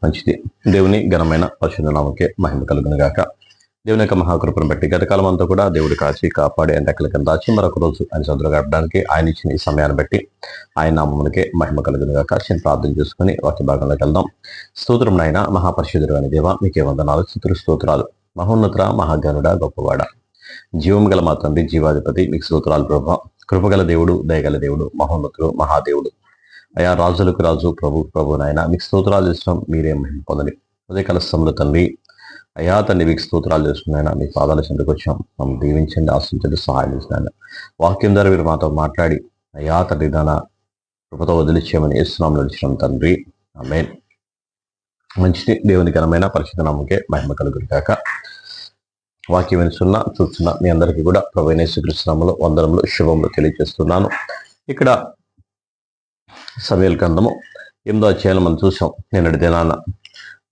మంచిది. దేవుని ఘనమైన పరిశుద్ధ నామముకే మహిమ కలుగును గాక. దేవుని యొక్క మహాకృపను బట్టి గత కాలం అంతా కూడా దేవుడు కాచి కాపాడి ఆయన రెక్కల కింద దాచి మరొక రోజు ఆయన సొంతగా గడపడానికి ఆయన ఇచ్చిన ఈ సమయాన్ని బట్టి ఆయన నామమునికే మహిమ కలుగును గాక. ప్రార్థన చేసుకుని వాక్య భాగంలోకి వెళ్దాం. స్తోత్రం నాయన మహాపరిశుద్ధుడు అని దేవ, మీకే వందనాలు, స్తోత్రాలు. మహోన్నత మహాగణుడ గొప్పవాడ, జీవం గల మా తండ్రి, జీవాధిపతి, మీకు స్తోత్రాలు ప్రభా. కృపగల దేవుడు, దయగల దేవుడు, మహోన్నతుడు, మహాదేవుడు, అయా రాజులకు రాజు, ప్రభు నాయన మీకు స్తోత్రాలు చేస్తున్నాం. మీరే మహిమ పొందని ఉదయకాల సమయంలో తండ్రి, అయా తండ్రి మీకు స్తోత్రాలు చేస్తున్నాయన. మీ పాదాల చెందుకు వచ్చాం. మమ్మల్ని దీవించండి, ఆశించండి, సహాయం చేస్తున్నాను. వాక్యం ద్వారా మీరు మాతో మాట్లాడి అయా తండ్రి నాన్న కృపతో వదిలిచ్చేయమని యేసునామములో నడిచినాం తండ్రి, ఆమేన్. మంచిది. దేవుని ఘనమైన పరిశుద్ధ నామముకే మహిమ కలుగును గాక. వాక్యం వినుచున్న చూస్తున్న మీ అందరికీ కూడా ప్రభువైన యేసుక్రీస్తు నామములో వందనములు, శుభములు తెలియజేస్తున్నాను. ఇక్కడ సమూయేలు గ్రంథము 8వ అధ్యాయం మనం చూసాం. నిన్నటి దినాన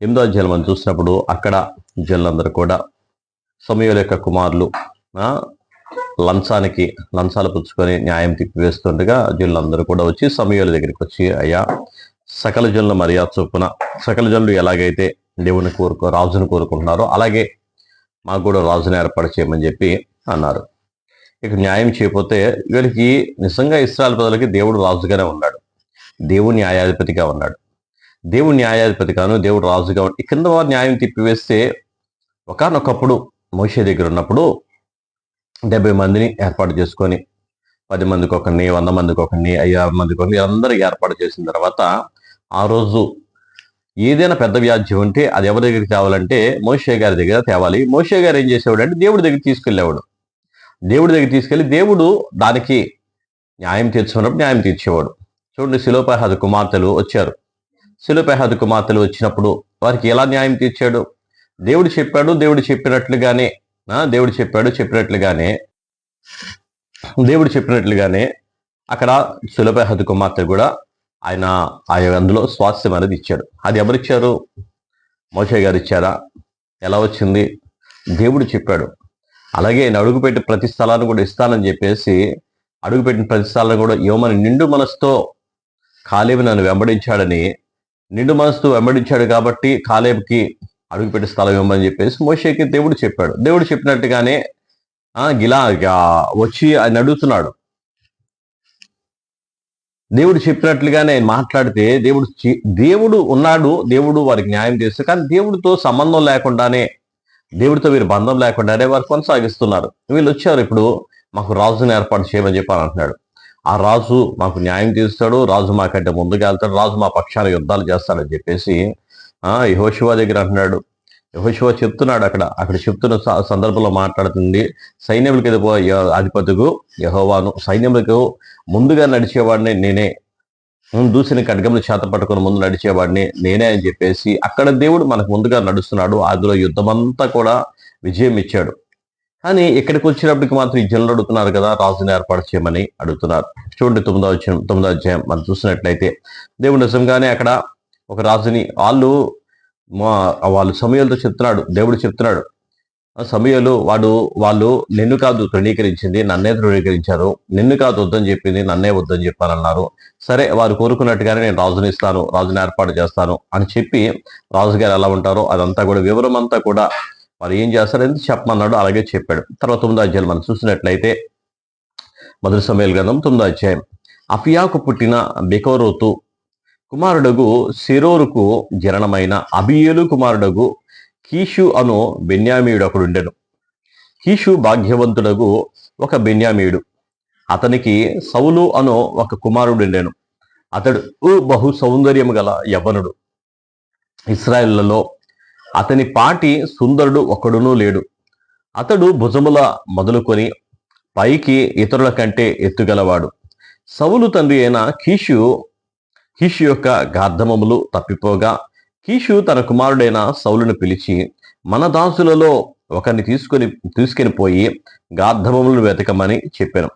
8వ అధ్యాయం మనం చూసినప్పుడు అక్కడ జనులందరూ కూడా సమూయేలు యొక్క కుమారులు లంచాలు పుచ్చుకొని న్యాయం తిప్పివేస్తుండగా జనులందరూ కూడా వచ్చి సమూయేలు దగ్గరికి వచ్చి, అయ్యా సకల జనుల మర్యాద చొప్పున సకల జనులు ఎలాగైతే దేవుని రాజును కోరుకుంటున్నారో అలాగే మాకు కూడా రాజుని ఏర్పాటు చేయమని చెప్పి అన్నారు. ఇక న్యాయం చేయకపోతే వీళ్ళకి నిజంగా ఇశ్రాయేలు ప్రజలకి దేవుడు రాజుగానే ఉన్నాడు, దేవుడు న్యాయాధిపతిగా ఉన్నాడు. దేవుడు న్యాయాధిపతిగాను దేవుడు రాజుగా ఈ కింద వారు న్యాయం తిప్పివేస్తే ఒకానొకప్పుడు మోషే దగ్గర ఉన్నప్పుడు 70 మందిని ఏర్పాటు చేసుకొని 10 మందికి ఒకరిని, 100 మందికి ఒకరిని, 50 మందికి ఒకరిని అందరికి ఏర్పాటు చేసిన తర్వాత ఆ రోజు ఏదైనా పెద్ద వ్యాజ్యం ఉంటే అది ఎవరి దగ్గరికి తేవాలంటే మోషే గారి దగ్గర తేవాలి. మోషే గారు ఏం చేసేవాడు అంటే దేవుడి దగ్గర తీసుకెళ్ళేవాడు. దేవుడి దగ్గర తీసుకెళ్లి దేవుడు దానికి న్యాయం తీర్చుకున్నప్పుడు న్యాయం తీర్చేవాడు. చూడండి, శిలోపేహాదు కుమార్తెలు వచ్చారు. శిలోపేహాదు కుమార్తెలు వచ్చినప్పుడు వారికి ఎలా న్యాయం తీర్చాడు? దేవుడు చెప్పాడు, దేవుడు చెప్పినట్లుగానే అక్కడ శిలోపేహాదు కుమార్తె కూడా ఆయన అందులో స్వాస్థ్యం అనేది ఇచ్చాడు. అది ఎవరిచ్చారు? మోషే గారు ఇచ్చారా? ఎలా వచ్చింది? దేవుడు చెప్పాడు. అలాగే అడుగుపెట్టి ప్రతి స్థలాన్ని కూడా ఇస్తానని చెప్పేసి అడుగుపెట్టిన ప్రతి స్థలాన్ని కూడా ఇవ్వమని నిండు మనసుతో కాలేబు నన్ను నిండు మనసుతో వెంబడించాడు కాబట్టి కాలేబుకి అడుగుపెట్టి స్థలం ఇవ్వమని చెప్పేసి మోషేకి దేవుడు చెప్పాడు. దేవుడు చెప్పినట్టుగానే వచ్చి ఆయన అడుగుతున్నాడు. దేవుడు చెప్పినట్లుగానే మాట్లాడితే దేవుడు ఉన్నాడు, దేవుడు వారికి న్యాయం చేస్తే, కానీ దేవుడితో సంబంధం లేకుండానే, దేవుడితో వీరు బంధం లేకుండానే వారు కొనసాగిస్తున్నారు. వీళ్ళు వచ్చారు, ఇప్పుడు మాకు రాజుని ఏర్పాటు చేయమని చెప్పని అంటున్నాడు. ఆ రాజు మాకు న్యాయం తీస్తాడు, రాజు మాకంటే ముందుకు వెళ్తాడు, రాజు మా పక్షాన యుద్ధాలు చేస్తాడని చెప్పేసి యెహోషువ దగ్గర అంటున్నాడు. యెహోషువ చెప్తున్నాడు. అక్కడ చెప్తున్న సందర్భంలో మాట్లాడుతుంది, సైన్యములకు అధిపతికు యెహోవాను, సైన్యములకు ముందుగా నడిచేవాడిని నేనే, దూసిన ఖడ్గములు చేత పట్టుకుని ముందు నడిచేవాడిని నేనే అని చెప్పేసి అక్కడ దేవుడు మనకు ముందుగా నడుస్తున్నాడు. అందులో యుద్ధమంతా కూడా విజయం ఇచ్చాడు. కానీ ఇక్కడికి వచ్చినప్పటికి మాత్రం ఈ జనులు అడుగుతున్నారు కదా, రాజుని ఏర్పాటు చేయమని అడుగుతున్నారు. చూడండి, 9వ అధ్యాయం మనం చూసినట్లయితే దేవుడు నిజంగానే అక్కడ ఒక రాజుని వాళ్ళు సమూయేలుతో చెప్తున్నాడు. దేవుడు చెప్తున్నాడు, సమూయేలు వాళ్ళు నిన్ను కాదు తృణీకరించింది, నన్నే తృణీకరించారు, నిన్ను కాదు వద్దని చెప్పింది, నన్నే వద్దని చెప్పానన్నారు. సరే, వారు కోరుకున్నట్టుగానే నేను రాజుని ఇస్తాను, రాజుని ఏర్పాటు చేస్తాను అని చెప్పి రాజుగారు ఎలా ఉంటారో అదంతా కూడా వివరం అంతా కూడా వారు ఏం చేస్తారో ఎందుకు చెప్పమన్నాడు, అలాగే చెప్పాడు. తర్వాత 9వ అధ్యాయం మనం చూసినట్లయితే మొదటి సమూయేలు గ్రంథం 9వ అధ్యాయం. అఫియాకు పుట్టిన బెకోరోతు కుమారుడగు సెరోరుకు జననమైన అబియేలు కుమారుడగు కీషు అను బెన్యామీయుడు ఒకడుండెను. కీషు భాగ్యవంతుడగు ఒక బెన్యామీయుడు, అతనికి సౌలు అను ఒక కుమారుడుండెను. అతడు బహు సౌందర్యము గల యవ్వనుడు. ఇశ్రాయేలులో అతని పాటి సుందరుడు ఒకడునూ లేడు. అతడు భుజముల మొదలుకొని పైకి ఇతరుల కంటే ఎత్తుగలవాడు. సౌలు తండ్రి అయిన కీషు యొక్క గార్ధమములు తప్పిపోగా కీషు తన కుమారుడైన సౌలును పిలిచి, మన దాసులలో ఒకరిని తీసుకొని పోయి గార్ధమములను వెతకమని చెప్పాను.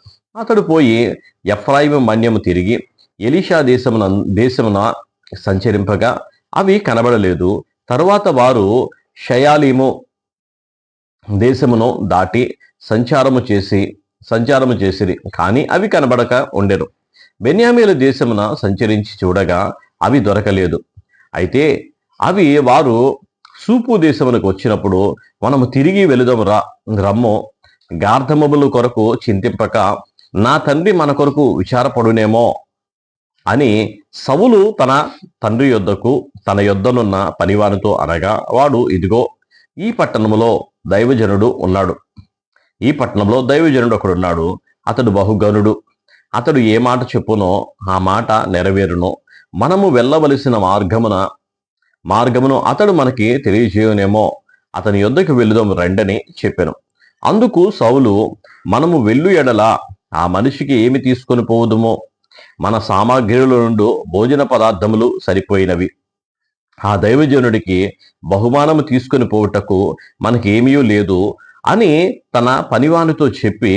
అతడు పోయి ఎఫ్రాయిము మన్యము తిరిగి ఎలీషా దేశమున సంచరింపగా అవి కనబడలేదు. తరువాత వారు షయాలీము దేశమును దాటి సంచారము చేసిరి, కానీ అవి కనబడక ఉండెను. బెన్యామీల దేశమున సంచరించి చూడగా అవి దొరకలేదు. అయితే అవి వారు సూపు దేశమునకు వచ్చినప్పుడు మనము తిరిగి వెళుదాము రమ్ము, గార్ధమముల కొరకు చింతింపక నా తండ్రి మన కొరకు విచారపడునేమో అని సౌలు తన తండ్రి యొద్దకు తన యొద్దనున్న పనివానితో అనగా, వాడు ఇదిగో ఈ పట్టణములో దైవజనుడు ఉన్నాడు, ఈ పట్టణంలో దైవజనుడు ఒకడున్నాడు, అతడు బహుగనుడు, అతడు ఏ మాట చెప్పునో ఆ మాట నెరవేరును, మనము వెళ్ళవలసిన మార్గమును అతడు మనకి తెలియజేయునేమో, అతని యొద్దకు వెళుదాం రండని చెప్పాను. అందుకు సౌలు, మనము వెళ్ళు ఎడల ఆ మనిషికి ఏమి తీసుకొని పోవుదుమో, మన సామాగ్రిల నుండి భోజన పదార్థములు సరిపోయినవి, ఆ దైవజనుడికి బహుమానము తీసుకొని పోవుటకు మనకేమీ లేదు అని తన పనివానితో చెప్పి,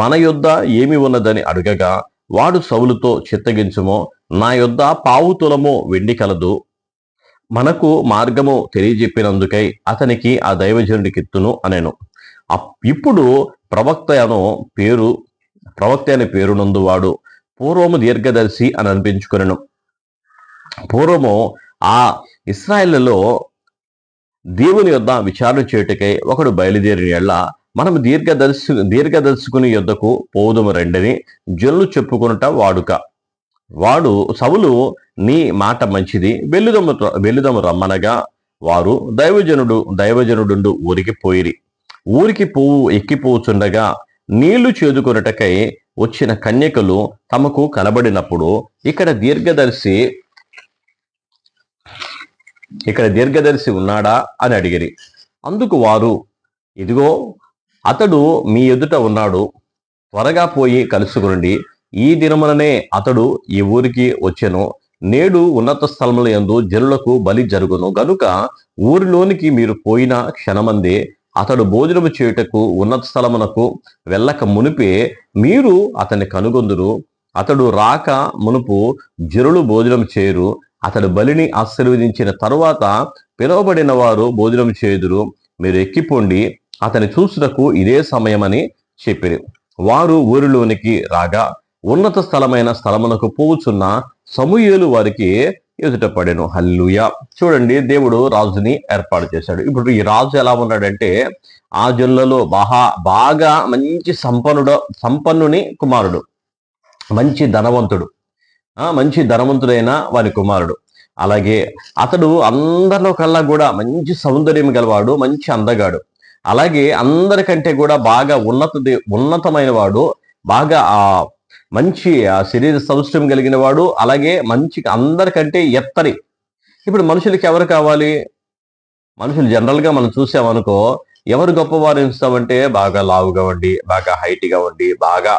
మన యొద్ద ఏమి ఉన్నదని అడగగా, వాడు సౌలుతో, చిత్తగించుమో, నా యొద్ద పావుతులము వెండి కలదు, మనకు మార్గము తెలియజెప్పినందుకై అతనికి ఆ దైవజనుడికి ఇత్తును అనేను. ఇప్పుడు ప్రవక్త అనే పేరునందు వాడు పూర్వము దీర్ఘదర్శి అని అనిపించుకునేను. పూర్వము ఆ ఇశ్రాయేలులో దేవుని యొద్ద విచారణ చేయుటకై ఒకడు బయలుదేరిన ఎడల మనం దీర్ఘదర్శకుని యొద్దకు పోదుము రండని జనులు చెప్పుకొనుట వాడుక. వాడు సౌలు, నీ మాట మంచిది, వెళ్ళుదము రమ్మనగా వారు దైవజనుడు ఊరికి పోయిరి. ఊరికి ఎక్కిపోచుండగా నీళ్లు చేదుకొనుటకై వచ్చిన కన్యకలు తమకు కనబడినప్పుడు, ఇక్కడ దీర్ఘదర్శి ఉన్నాడా అని అడిగిరి. అందుకు వారు, ఇదిగో అతడు మీ ఎదుట ఉన్నాడు, త్వరగా పోయి కలుసుకునండి, ఈ దినముననే అతడు ఈ ఊరికి వచ్చెను, నేడు ఉన్నత స్థలముల యందు జనులకు బలి జరుగును గనుక ఊరిలోనికి మీరు పోయిన క్షణమందే అతడు భోజనము చేయుటకు ఉన్నత స్థలమునకు వెళ్ళక మునిపే మీరు అతన్ని కనుగొందురు. అతడు రాక మునుపు జనులు భోజనం చేయరు, అతడు బలిని ఆశీర్వదించిన తరువాత పిలువబడిన వారు భోజనం చేయుదురు, మీరు ఎక్కిపోండి, అతని చూసుటకు ఇదే సమయమని చెప్పిరి. వారు ఊరిలోనికి రాగా ఉన్నత స్థలమునకు పోవుచున్న సమూయేలు వారికి ఎదుట పడెను. హల్లెలూయా. చూడండి, దేవుడు రాజుని ఏర్పాటు చేశాడు. ఇప్పుడు ఈ రాజు ఎలా ఉన్నాడంటే, ఆ జనులలో బాగా మంచి సంపన్నుని కుమారుడు, మంచి ధనవంతుడైన వారి కుమారుడు. అలాగే అతడు అందరిలో కల్లా కూడా మంచి సౌందర్యం గలవాడు, మంచి అందగాడు. అలాగే అందరికంటే కూడా బాగా ఉన్నతమైన వాడు, బాగా మంచి శరీర సౌష్ఠ్యం కలిగిన వాడు, అలాగే మంచి అందరికంటే ఎత్తరి. ఇప్పుడు మనుషులకి ఎవరు కావాలి? మనుషులు జనరల్గా మనం చూసామనుకో, ఎవరు గొప్పవారు ఎంచుతామంటే బాగా లావుగా ఉండి, బాగా హైట్గా ఉండి, బాగా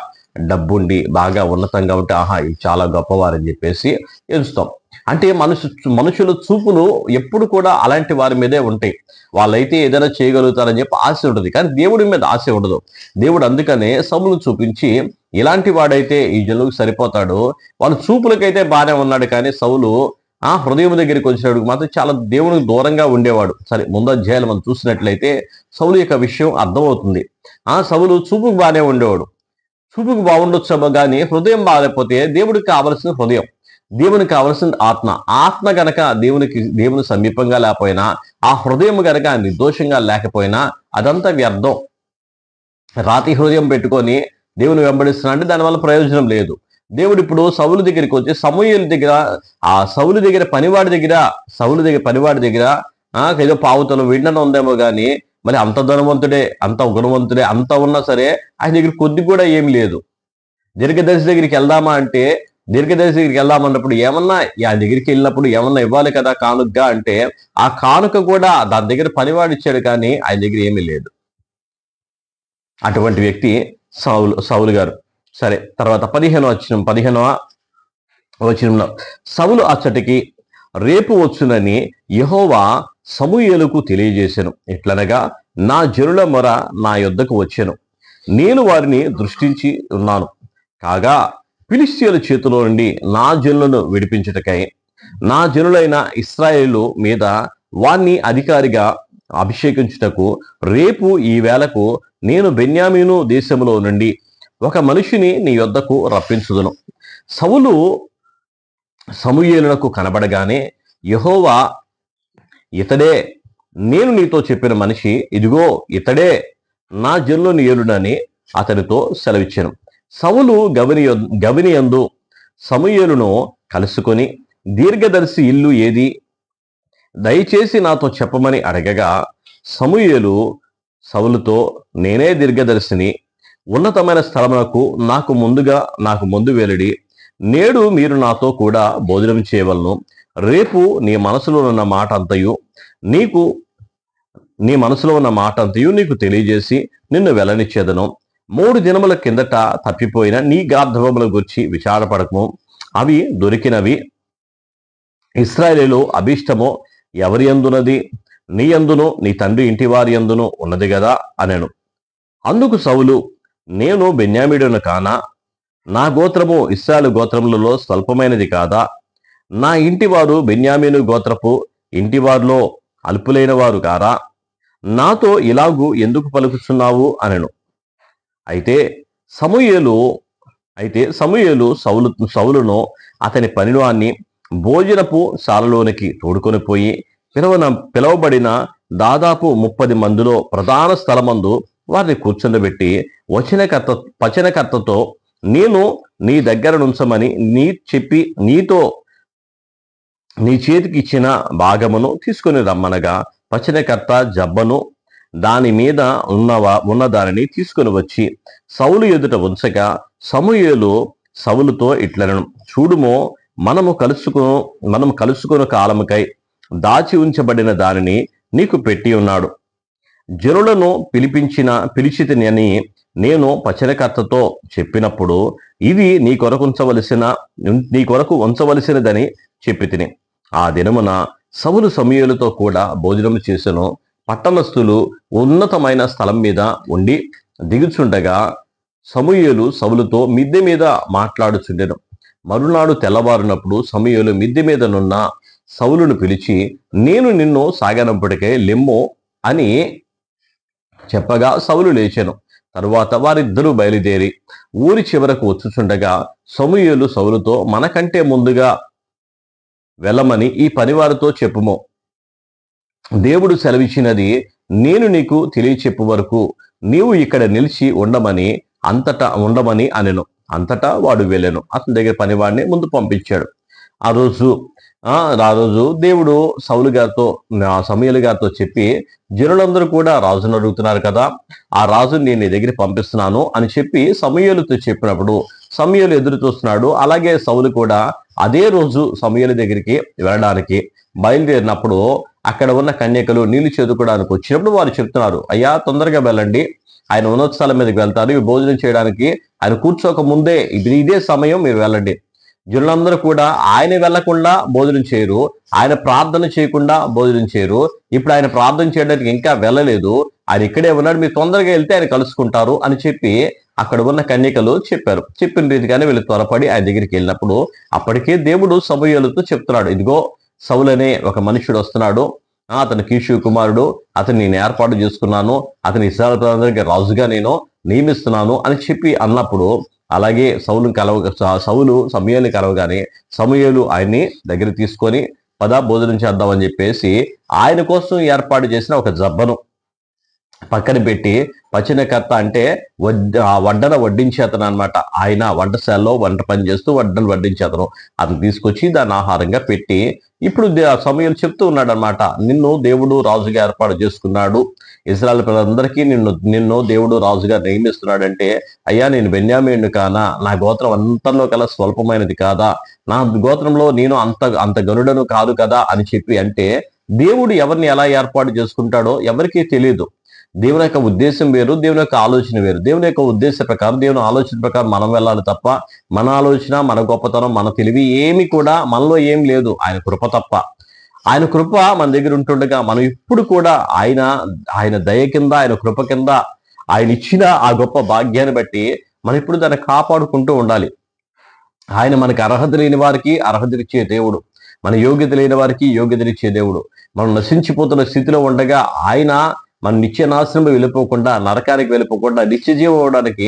డబ్బుండి, బాగా ఉన్నతంగా ఉంటే ఆహా ఇది చాలా గొప్పవారని చెప్పేసి ఎంచుతాం. అంటే మనుషుల చూపులు ఎప్పుడు కూడా అలాంటి వారి మీదే ఉంటాయి. వాళ్ళైతే ఏదైనా చేయగలుగుతారని చెప్పి ఆశ ఉంటుంది, కానీ దేవుడి మీద ఆశ ఉండదు. దేవుడు అందుకనే సౌలును చూపించి, ఇలాంటి వాడైతే ఈ జనులకు సరిపోతాడు, వాళ్ళ చూపులకైతే బాగానే ఉన్నాడు, కానీ సౌలు హృదయం దగ్గరికి వచ్చినప్పుడు మాత్రం చాలా దేవునికి దూరంగా ఉండేవాడు. సరే, ముందు అధ్యాయాలు మనం చూసినట్లయితే సౌలు యొక్క విషయం అర్థమవుతుంది. సౌలు చూపుకు బాగానే ఉండేవాడు, చూపుకు బాగుండొచ్చు, కానీ హృదయం బాగాలేకపోతే దేవుడికి కావలసిన హృదయం, దేవునికి కావలసిన ఆత్మ గనక దేవుని సమీపంగా లేకపోయినా, ఆ హృదయం గనక నిర్దోషంగా లేకపోయినా అదంతా వ్యర్థం. రాతి హృదయం పెట్టుకొని దేవుని వెంబడిస్తున్నాడు, దానివల్ల ప్రయోజనం లేదు. దేవుడు ఇప్పుడు సౌలు దగ్గరికి వచ్చి సమూయేలు దగ్గర, ఆ సౌలు దగ్గర పనివాడి దగ్గర ఏదో పావుతలు విండన ఉందేమో కానీ, మరి అంత ధనవంతుడే, అంత గుణవంతుడే, అంత ఉన్నా సరే ఆయన దగ్గర కొద్ది కూడా ఏమి లేదు. దీర్ఘదర్శి దగ్గరికి వెళ్దామన్నప్పుడు ఏమన్నా ఆయన దగ్గరికి వెళ్ళినప్పుడు ఏమన్నా ఇవ్వాలి కదా కానుకగా అంటే, ఆ కానుక కూడా దాని దగ్గర పనివాడు ఇచ్చాడు, కానీ ఆయన దగ్గర ఏమీ లేదు. అటువంటి వ్యక్తి సౌలు గారు. సరే, తర్వాత 15వ వచనంలో సౌలు అచ్చటికి రేపు వచ్చునని యెహోవా సమూయేలుకు తెలియజేశాను. ఎట్లనగా, నా జనుల మొర నా యొద్దకు వచ్చెను, నేను వారిని దృష్టించి ఉన్నాను. కాగా ఫిలిష్తీయుల చేతిలో నుండి నా జనులను విడిపించుటకై నా జనులైన ఇశ్రాయేలు మీద వాణ్ణి అధికారిగా అభిషేకించుటకు రేపు ఈ వేళకు నేను బెన్యామీను దేశంలో నుండి ఒక మనిషిని నీ యొద్దకు రప్పించుదును. సౌలు సమూయేలునకు కనబడగానే యెహోవా ఇతడే నేను నీతో చెప్పిన మనిషి, ఇదిగో ఇతడే నా జనులను ఏలునని అతనితో సెలవిచ్చాను. సౌలు గవినియందు సమూయేలును కలుసుకొని, దీర్ఘదర్శి ఇల్లు ఏది, దయచేసి నాతో చెప్పమని అడగగా, సమూయేలు సౌలుతో, నేనే దీర్ఘదర్శిని, ఉన్నతమైన స్థలమునకు నాకు ముందు వెలుడి, నేడు మీరు నాతో కూడా భోజనం చేయవలను, రేపు నీ మనసులో ఉన్న మాట అంతయు నీకు తెలియజేసి నిన్ను వెల్లనిచ్చేదను. 3 దినముల కిందట తప్పిపోయిన నీ గార్ధవముల గురించి విచారపడకము, అవి దొరికినవి. ఇశ్రాయేలు అభీష్టమో ఎవరి యందున్నది, నీ యందును నీ తండ్రి ఇంటి వారి యందును ఉన్నది గదా అనెను. అందుకు సౌలు, నేను బెన్యామీనును కానా, నా గోత్రము ఇశ్రాయేలు గోత్రములలో స్వల్పమైనది కాదా, నా ఇంటి వారు బెన్యామీను గోత్రపు ఇంటివారిలో అల్పులైన వారు కారా, నాతో ఇలాగూ ఎందుకు పలుకుచున్నావు అనెను. అయితే సమూయేలు సౌలును అతని పనివాణ్ణి భోజనపు శాలలోనికి తోడుకొని పోయి, పిలవబడిన దాదాపు 30 మందిలో ప్రధాన స్థలమందు వారిని కూర్చుండబెట్టి, వచనకర్తతో నేను నీ దగ్గర నుంచమని చెప్పి నీ చేతికి ఇచ్చిన భాగమును తీసుకొని రమ్మనగా, వచనకర్త జబ్బను దాని మీద ఉన్న దానిని తీసుకొని వచ్చి సౌలు ఎదుట ఉంచగా, సమూయేలు సౌలుతో ఇట్లనెను, చూడుమో, మనము కలుసుకున్న కాలముకై దాచి ఉంచబడిన దానిని నీకు పెట్టి ఉన్నాడు. జనులను పిలిచితిని నేను వచనకర్తతో చెప్పినప్పుడు, ఇది నీ కొరకు ఉంచవలసినదని చెప్పి తిని. ఆ దినమున సౌలు సమూయేలుతో కూడా భోజనం చేసెను. పట్టణస్థులు ఉన్నతమైన స్థలం మీద ఉండి దిగుచుండగా, సమూయేలు సౌలుతో మిద్దె మీద మాట్లాడుచుండెను. మరునాడు తెల్లవారునప్పుడు సమూయేలు మిద్దె మీద నున్న సౌలును పిలిచి, నేను నిన్ను సాగనంపుటకే లెమ్ము అని చెప్పగా సౌలు లేచెను. తరువాత వారిద్దరూ బయలుదేరి ఊరి చివరకు వచ్చుచుండగా, సమూయేలు సౌలుతో, మనకంటే ముందుగా వెళ్ళమని ఈ పనివారితో చెప్పుము, దేవుడు సెలవిచ్చినది నేను నీకు తెలియచెప్పు వరకు నీవు ఇక్కడ నిలిచి ఉండమని అనెను. అంతటా వాడు వెళ్ళెను. అతని దగ్గర పనివాడిని ముందు పంపించాడు. ఆ రోజు దేవుడు సమూయేలు గారితో చెప్పి, జనులందరూ కూడా రాజును అడుగుతున్నారు కదా, ఆ రాజుని నేను నీ దగ్గర పంపిస్తున్నాను అని చెప్పి సమూయేలుతో చెప్పినప్పుడు సమూయేలు ఎదురు చూస్తున్నాడు. అలాగే సౌలు కూడా అదే రోజు సమూయేలు దగ్గరికి వెళ్ళడానికి బయలుదేరినప్పుడు అక్కడ ఉన్న కన్యకలు నీళ్లు చేదుకోవడానికి వచ్చినప్పుడు వారు చెప్తున్నారు, అయ్యా తొందరగా వెళ్ళండి, ఆయన ఉన్నత స్థలం మీదకి వెళ్తారు, ఇవి భోజనం చేయడానికి ఆయన కూర్చోక ముందే ఇదే సమయం, మీరు వెళ్ళండి. జనులందరూ కూడా ఆయన వెళ్లకుండా భోజనం చేయరు, ఆయన ప్రార్థన చేయకుండా భోజనం చేయరు. ఇప్పుడు ఆయన ప్రార్థన చేయడానికి ఇంకా వెళ్ళలేదు, ఆయన ఇక్కడే ఉన్నాడు, మీరు తొందరగా వెళ్తే ఆయన కలుసుకుంటారు అని చెప్పి అక్కడ ఉన్న కన్యకలు చెప్పారు. చెప్పిన రీతిగానే వీళ్ళు త్వరపడి ఆయన దగ్గరికి వెళ్ళినప్పుడు అప్పటికే దేవుడు సమూయేలుతో చెప్తున్నాడు, ఇదిగో సౌలు అనే ఒక మనుషుడు వస్తున్నాడు, అతను కీషు కుమారుడు, అతను నేను ఏర్పాటు చేసుకున్నాను, అతని ఇశ్రాయేలు రాజుగా నేను నియమిస్తున్నాను అని చెప్పి అన్నప్పుడు, అలాగే సౌలు సమూయేలుని కలవగానే సమూయేలు ఆయన్ని దగ్గర తీసుకొని భోజనం చేద్దామని చెప్పేసి ఆయన కోసం ఏర్పాటు చేసిన ఒక జబ్బను పక్కన పెట్టి, వచనకర్త అంటే వడ్డన వడ్డించే అతను అనమాట. ఆయన వంటశాలలో వంట పని చేస్తూ వడ్డను వడ్డించే అతను తీసుకొచ్చి దాన్ని ఆహారంగా పెట్టి, ఇప్పుడు సమూయేలు చెప్తూ ఉన్నాడు అనమాట, నిన్ను దేవుడు రాజుగా ఏర్పాటు చేసుకున్నాడు, ఇశ్రాయేలు ప్రజలందరికీ నిన్ను దేవుడు రాజుగా నియమిస్తున్నాడంటే, అయ్యా నేను బెన్యామీనుని కానా, నా గోత్రం అంతలో కల స్వల్పమైనది కాదా, నా గోత్రంలో నేను అంత గనుడను కాదు కదా అని చెప్పి అంటే, దేవుడు ఎవరిని ఎలా ఏర్పాటు చేసుకుంటాడో ఎవరికీ తెలియదు. దేవుని యొక్క ఉద్దేశం వేరు, దేవుని యొక్క ఆలోచన వేరు. దేవుని యొక్క ఉద్దేశ ప్రకారం, దేవుని ఆలోచన ప్రకారం మనం వెళ్ళాలి తప్ప మన ఆలోచన, మన గొప్పతనం, మన తెలివి ఏమి కూడా మనలో ఏం లేదు, ఆయన కృప తప్ప. ఆయన కృప మన దగ్గర ఉంటుండగా మనం ఇప్పుడు కూడా ఆయన దయ కింద, ఆయన కృప కింద, ఆయన ఇచ్చిన ఆ గొప్ప భాగ్యాన్ని బట్టి మనం ఇప్పుడు దాన్ని కాపాడుకుంటూ ఉండాలి. ఆయన మనకి అర్హత లేని వారికి అర్హతనిచ్చే దేవుడు, మన యోగ్యత లేని వారికి యోగ్యతనిచ్చే దేవుడు. మనం నశించిపోతున్న స్థితిలో ఉండగా ఆయన మన నిత్య నాశనం వెళ్ళిపోకుండా, నరకానికి వెళ్ళిపోకుండా నిత్య జీవం అవడానికి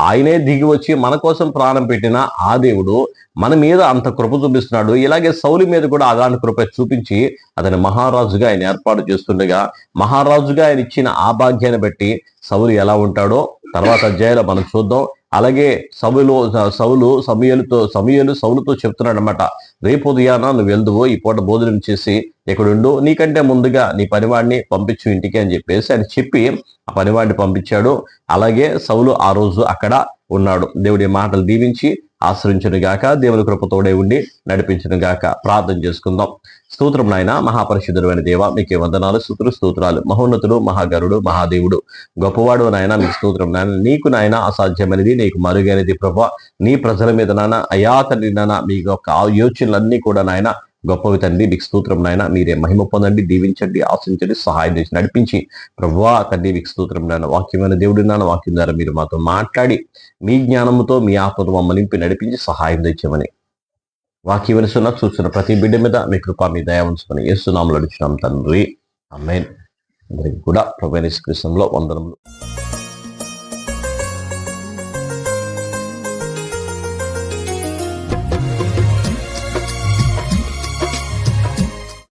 ఆయనే దిగి వచ్చి మన కోసం ప్రాణం పెట్టిన ఆ దేవుడు మన మీద అంత కృప చూపిస్తున్నాడు. ఇలాగే సౌలు మీద కూడా అలాంటి కృప చూపించి అతని మహారాజుగా ఆయన ఏర్పాటు చేస్తుండగా, మహారాజుగా ఆయన ఇచ్చిన ఆ భాగ్యాన్ని బట్టి సౌలు ఎలా ఉంటాడో తర్వాత అధ్యాయంలో మనం చూద్దాం. అలాగే సమూయేలు సౌలుతో చెప్తున్నాడు అనమాట, రేపు ఉదయాన నువ్వు వెళ్దువు, ఈ పూట భోజనం చేసి ఇక్కడుండు, నీకంటే ముందుగా నీ పనివాడిని పంపించు ఇంటికి అని చెప్పేసి ఆయన చెప్పి ఆ పనివాడిని పంపించాడు. అలాగే సౌలు ఆ రోజు అక్కడ ఉన్నాడు. దేవుడి మాటలు దీవించి ఆశ్రయించును గాక, దేవుని కృపతోడే ఉండి నడిపించును గాక. ప్రార్థన చేసుకుందాం. స్తోత్రం నాయన, మహాపరిశుద్ధుడైన దేవ, మీకే వందనాలు, స్తోత్రాలు. మహోన్నతుడు, మహాగరుడు, మహాదేవుడు, గొప్పవాడు నాయన, మీకు స్తోత్రం నాయన. నీకు నాయన అసాధ్యమైనది, నీకు మరుగైనది ప్రభా. నీ ప్రజల మీద నాయన, అయా తండ్రి నాయన, మీ యొక్క ఆలోచనలన్నీ కూడా నాయన గొప్పవి తండ్రి. మీకు స్తోత్రం నాయన. మీరే మహిమ పొందండి, దీవించండి, ఆశించండి, సహాయం చేసి నడిపించి ప్రభువా తండ్రి మీకు స్తోత్రం నాయన. వాక్యమైన దేవుడి నాన్న, వాక్యం ద్వారా మీరు మాతో మాట్లాడి మీ జ్ఞానంతో మీ ఆత్మతో మమ్మల్ని నింపి నడిపించి సహాయం తెచ్చామని వాక్యం వినుసున్న చూస్తున్న ప్రతి బిడ్డ మీద మీ కృప, మీ దయ ఉంచుకొని యేసు నామములో అడుగుచున్నాం తండ్రి, ఆమేన్. అందరికీ కూడా ప్రభువైన యేసు క్రీస్తులో వందనములు.